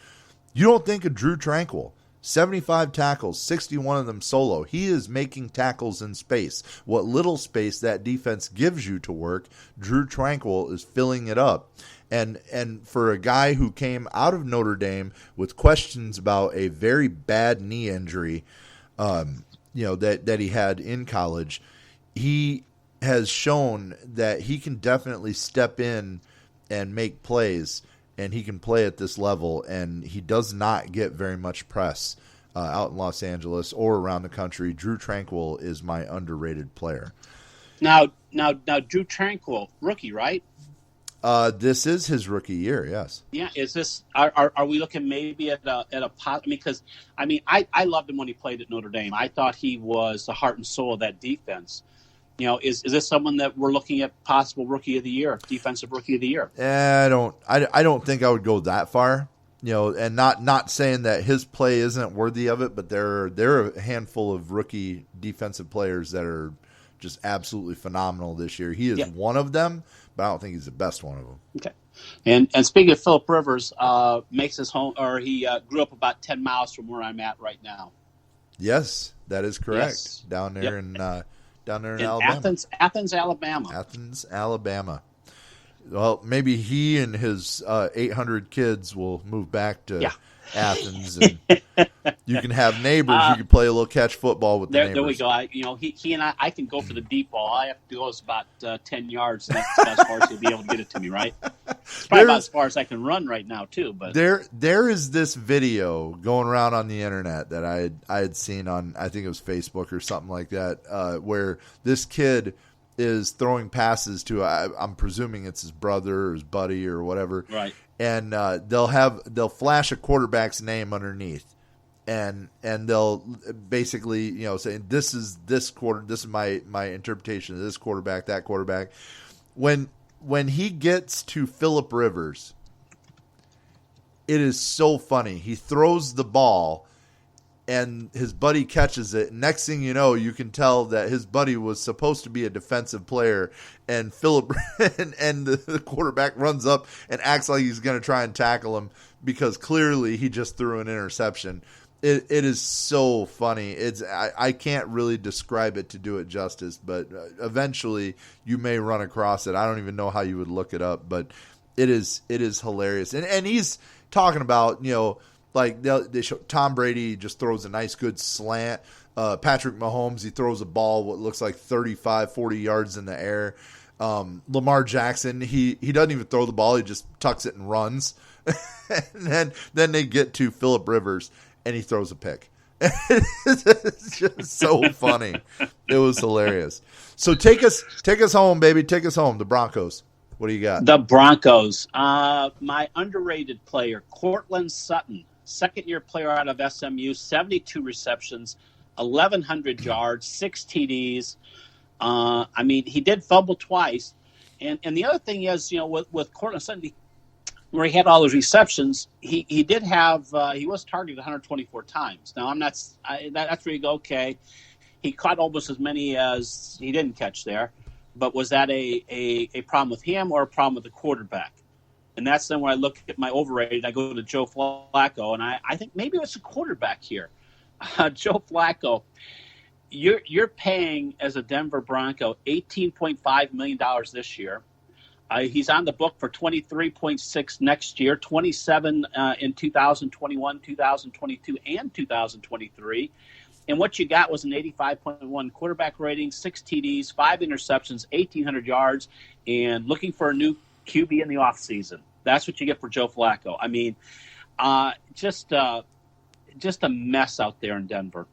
You don't think of Drew Tranquill. 75 tackles, 61 of them solo. He is making tackles in space. What little space that defense gives you to work, Drew Tranquill is filling it up. And for a guy who came out of Notre Dame with questions about a very bad knee injury, that he had in college, he has shown that he can definitely step in and make plays, and he can play at this level, and he does not get very much press out in Los Angeles or around the country. Drew Tranquill is my underrated player. Now, Drew Tranquill, rookie, right? This is his rookie year, yes. Yeah, is this? Are we looking maybe at a pot? Because I loved him when he played at Notre Dame. I thought he was the heart and soul of that defense. Is this someone that we're looking at possible rookie of the year, defensive rookie of the year? I don't think I would go that far. And not saying that his play isn't worthy of it, but there are a handful of rookie defensive players that are just absolutely phenomenal this year. He is one of them, but I don't think he's the best one of them. Okay. And speaking of Phillip Rivers, makes his home, or he grew up about 10 miles from where I'm at right now. Yes, that is correct. Yes. Down there in Alabama. Athens, Alabama. Athens, Alabama. Well, maybe he and his 800 kids will move back to Athens, and you can have neighbors. You can play a little catch football with the neighbors. There we go. He and I can go for the deep ball. I have to go about 10 yards. And that's about as far as he'll be able to get it to me, right? It's probably about as far as I can run right now, too. But there is this video going around on the internet that I had seen on, I think it was Facebook or something like that, where this kid is throwing passes to, I'm presuming it's his brother or his buddy or whatever. Right. And they'll flash a quarterback's name underneath, and they'll basically say this is my interpretation of this quarterback, that quarterback. When he gets to Phillip Rivers, it is so funny. He throws the ball, and his buddy catches it. Next thing you know, you can tell that his buddy was supposed to be a defensive player, and Phillip and the quarterback runs up and acts like he's going to try and tackle him because clearly he just threw an interception. It is so funny. I can't really describe it to do it justice, but eventually you may run across it. I don't even know how you would look it up, but it is hilarious. And he's talking about, like they show Tom Brady just throws a nice good slant. Patrick Mahomes, he throws a ball what looks like 35, 40 yards in the air. Lamar Jackson, he doesn't even throw the ball. He just tucks it and runs. And then they get to Phillip Rivers, and he throws a pick. It's just so funny. It was hilarious. So take us home, baby. Take us home. The Broncos. What do you got? The Broncos. My underrated player, Courtland Sutton. Second-year player out of SMU, 72 receptions, 1,100 yards, 6 TDs. He did fumble twice. And the other thing is, with Courtland Sutton, where he had all those receptions, he did have he was targeted 124 times. Now, that's where you go, okay, he caught almost as many as he didn't catch there. But was that a problem with him or a problem with the quarterback? And that's then when I look at my overrated, I go to Joe Flacco, and I think maybe it's a quarterback here. Joe Flacco, you're paying as a Denver Bronco $18.5 million this year. He's on the book for 23.6 next year, 27 in 2021, 2022, and 2023. And what you got was an 85.1 quarterback rating, 6 TDs, 5 interceptions, 1,800 yards, and looking for a new QB in the offseason. That's what you get for Joe Flacco. I mean, just a mess out there in Denver.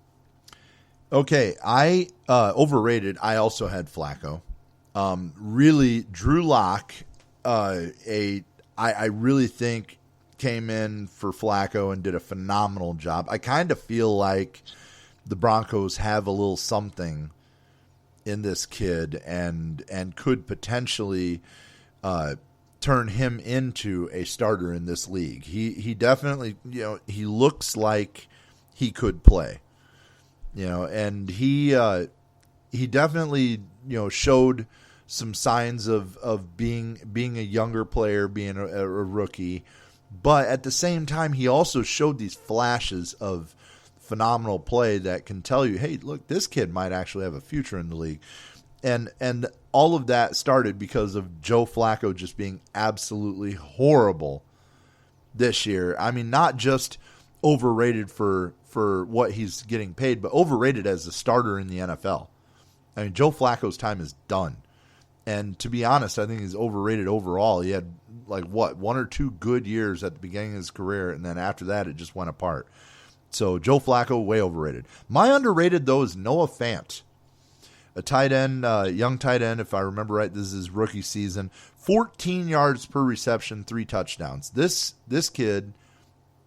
Okay, I overrated. I also had Flacco. Really, Drew Lock, I really think came in for Flacco and did a phenomenal job. I kind of feel like the Broncos have a little something in this kid and could potentially turn him into a starter in this league. He definitely, he looks like he could play, and he definitely, showed some signs of being a younger player, being a rookie, but at the same time, he also showed these flashes of phenomenal play that can tell you, hey, look, this kid might actually have a future in the league. And all of that started because of Joe Flacco just being absolutely horrible this year. I mean, not just overrated for what he's getting paid, but overrated as a starter in the NFL. I mean, Joe Flacco's time is done. And to be honest, I think he's overrated overall. He had, 1 or 2 good years at the beginning of his career, and then after that, it just went apart. So Joe Flacco, way overrated. My underrated, though, is Noah Fant, a tight end, young tight end, if I remember right. This is his rookie season. 14 yards per reception, 3 touchdowns. This kid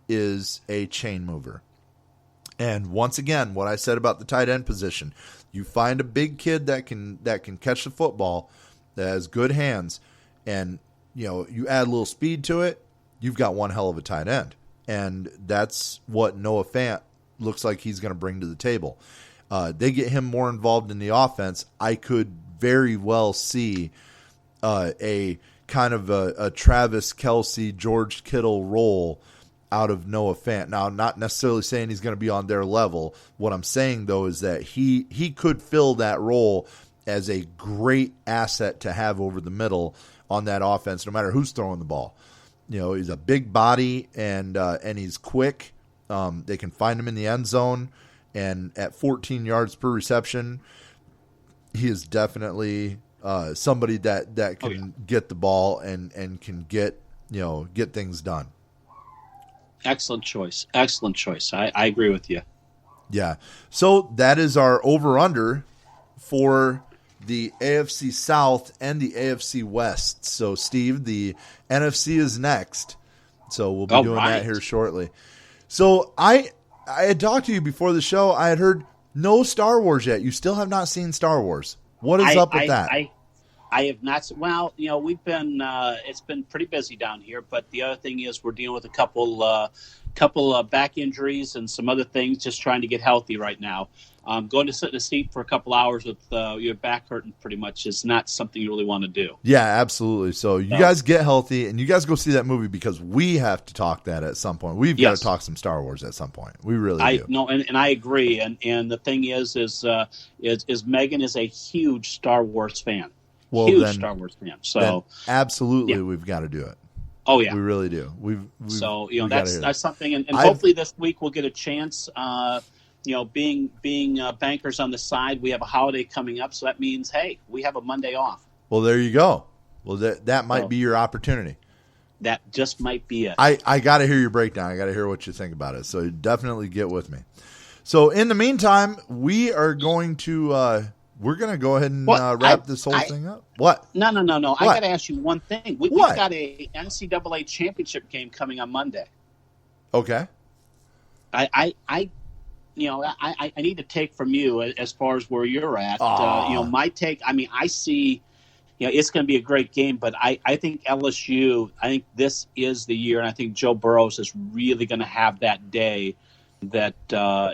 is a chain mover. And once again, what I said about the tight end position, you find a big kid that can catch the football, that has good hands, and you add a little speed to it, you've got one hell of a tight end. And that's what Noah Fant looks like he's going to bring to the table. They get him more involved in the offense. I could very well see a kind of a Travis Kelce, George Kittle role out of Noah Fant. Now, I'm not necessarily saying he's going to be on their level. What I'm saying, though, is that he could fill that role as a great asset to have over the middle on that offense, no matter who's throwing the ball. He's a big body and he's quick. They can find him in the end zone, and at 14 yards per reception, he is definitely somebody that can get the ball and can get things done. Excellent choice. I agree with you. Yeah. So that is our over-under for the AFC South and the AFC West. So, Steve, the NFC is next. So we'll be doing that here shortly. So I had talked to you before the show. I had heard no Star Wars yet. You still have not seen Star Wars. What is up with that? I have not. Well, we've been it's been pretty busy down here. But the other thing is we're dealing with a couple back injuries and some other things. Just trying to get healthy right now. Going to sit in a seat for a couple hours with your back hurting pretty much is not something you really want to do. Yeah, absolutely. So you guys get healthy, and you guys go see that movie because we have to talk that at some point. We've got to talk some Star Wars at some point. We really do. No, and I agree. And the thing is Megan is a huge Star Wars fan. Star Wars fan. So absolutely, we've got to do it. Oh yeah, we really do. So that's something, and hopefully this week we'll get a chance. Being bankers on the side, we have a holiday coming up, so that means, hey, we have a Monday off. Well, there you go. Well, that might be your opportunity. That just might be it. I got to hear your breakdown. I got to hear what you think about it. So definitely get with me. So in the meantime, we are going to we're going to go ahead and wrap this whole thing up. What? No. What? I got to ask you one thing. We've got a NCAA championship game coming on Monday. Okay. I need to take from you as far as where you're at. My take, I see, it's going to be a great game, but I think LSU, I think this is the year, and I think Joe Burrows is really going to have that day that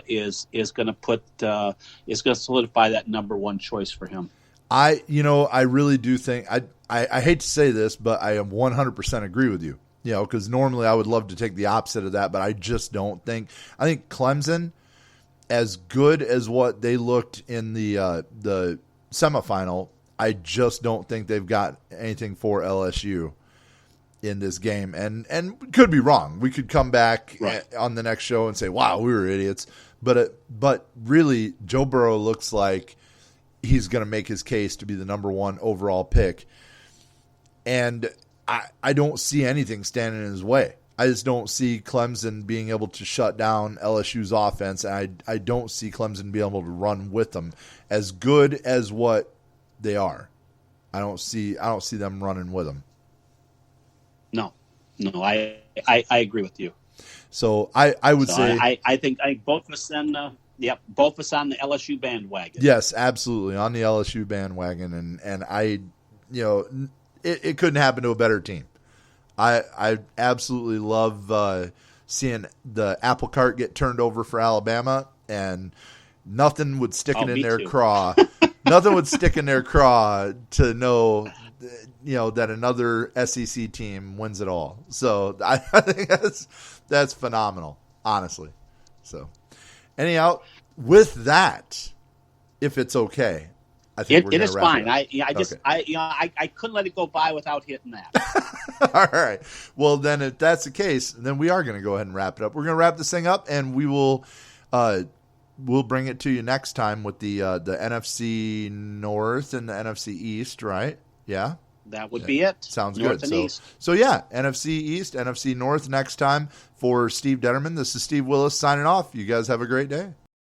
is going to is going to solidify that number one choice for him. I really do think, I hate to say this, but I am 100% agree with you, because normally I would love to take the opposite of that, but I just don't think, I think Clemson as good as what they looked in the semifinal, I just don't think they've got anything for LSU in this game. And could be wrong. We could come back on the next show and say, wow, we were idiots. But really, Joe Burrow looks like he's going to make his case to be the number 1 overall pick. And I don't see anything standing in his way. I just don't see Clemson being able to shut down LSU's offense. And I don't see Clemson being able to run with them as good as what they are. I don't see them running with them. No, I agree with you. So I would say I think both of us both of us on the LSU bandwagon. Yes, absolutely on the LSU bandwagon, and I, it couldn't happen to a better team. I absolutely love seeing the apple cart get turned over for Alabama, and nothing would stick it in their craw. Nothing would stick in their craw to know, that another SEC team wins it all. So I think that's phenomenal, honestly. So anyhow, with that, if it's okay, I think it is fine. I couldn't let it go by without hitting that. All right. Well, then if that's the case, then we are going to go ahead and wrap it up. We're going to wrap this thing up, and we will we'll bring it to you next time with the NFC North and the NFC East, right? Yeah. That would be it. Sounds North good. And East. So yeah, NFC East, NFC North next time. For Steve Determan, this is Steve Willis signing off. You guys have a great day.